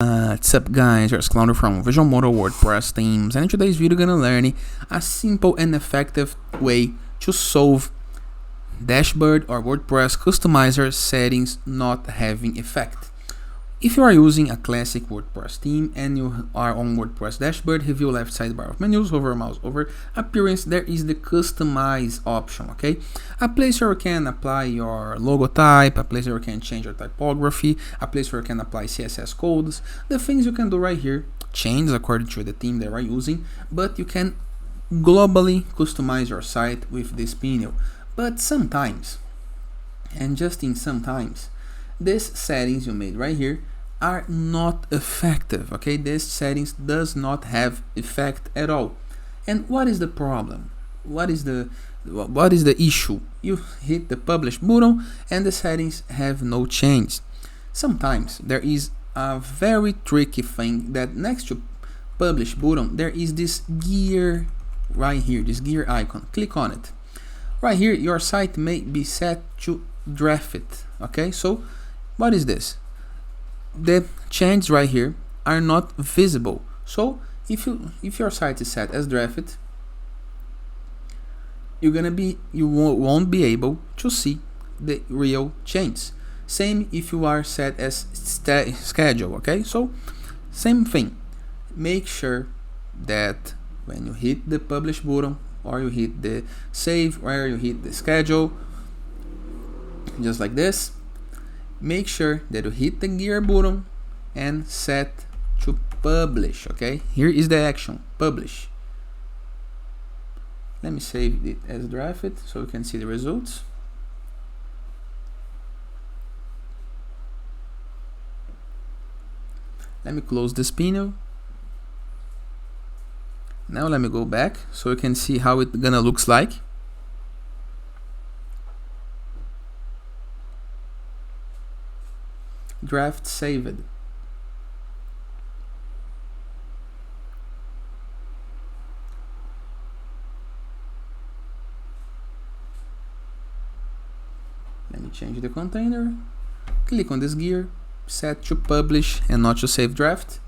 What's up guys, here's Clouder from Visual Modo WordPress themes, and in today's video we're gonna learn a simple and effective way to solve dashboard or WordPress customizer settings not having effect. If you are using a classic WordPress theme and you are on WordPress dashboard, review left sidebar of menus, hover mouse over appearance, there is the customize option, okay? A place where you can apply your logo type, a place where you can change your typography, a place where you can apply CSS codes, the things you can do right here, change according to the theme that you are using, but you can globally customize your site with this panel. But sometimes, and just in sometimes, these settings you made right here are not effective, okay? These settings does not have effect at all. And what is the problem? What is the issue? You hit the publish button and the settings have no change. Sometimes there is a very tricky thing that next to publish button there is this gear right here, this gear icon. Click on it. Right here your site may be set to draft, okay? So what is this? The changes right here are not visible. So if your site is set as drafted, you won't be able to see the real change. Same if you are set as schedule, okay? So same thing. Make sure that when you hit the publish button or you hit the save or you hit the schedule, just like this, make sure that you hit the gear button and set to publish, okay? Here is the action, publish. Let me save it as drafted so you can see the results. Let me close this panel. Now let me go back so you can see how it gonna looks like. Draft saved. Let me change the container. Click on this gear, set to publish and not to save draft.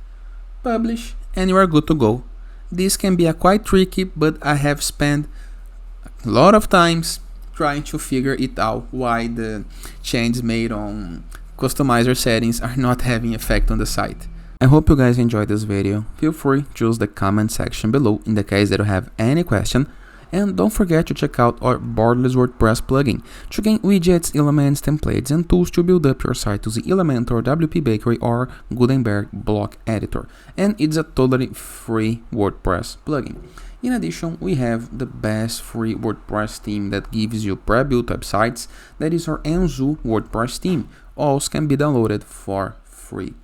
Publish and you are good to go. This can be quite tricky, but I have spent a lot of times trying to figure it out why the changes made on customizer settings are not having effect on the site. I hope you guys enjoyed this video. Feel free to use the comment section below in the case that you have any question, and don't forget to check out our borderless WordPress plugin to gain widgets, elements, templates, and tools to build up your site using Elementor, WP Bakery, or Gutenberg block editor. And it's a totally free WordPress plugin. In addition, we have the best free WordPress theme that gives you pre-built websites. That is our Enzu WordPress theme. Also can be downloaded for free.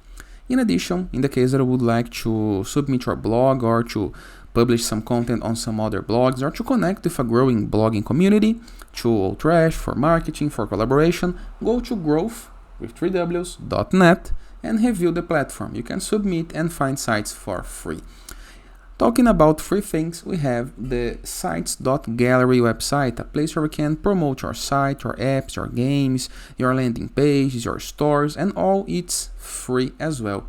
In addition, in the case that you would like to submit your blog or to publish some content on some other blogs or to connect with a growing blogging community, to Trash, for marketing, for collaboration, go to growth with 3ws.net and review the platform. You can submit and find sites for free. Talking about free things, we have the sites.gallery website, a place where you can promote your site, your apps, your games, your landing pages, your stores, and all it's free as well.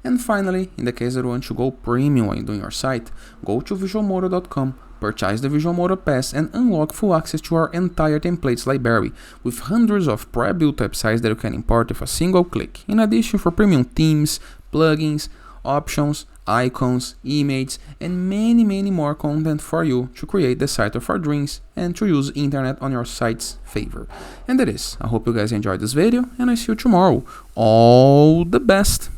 And finally, in the case that you want to go premium when doing your site, go to visualmodo.com, purchase the Visual Modo Pass, and unlock full access to our entire templates library with hundreds of pre-built websites that you can import with a single click. In addition, for premium themes, plugins, options, icons, images, and many more content for you to create the site of our dreams and to use internet on your site's favor. And that is, I hope you guys enjoyed this video and I see you tomorrow. All the best!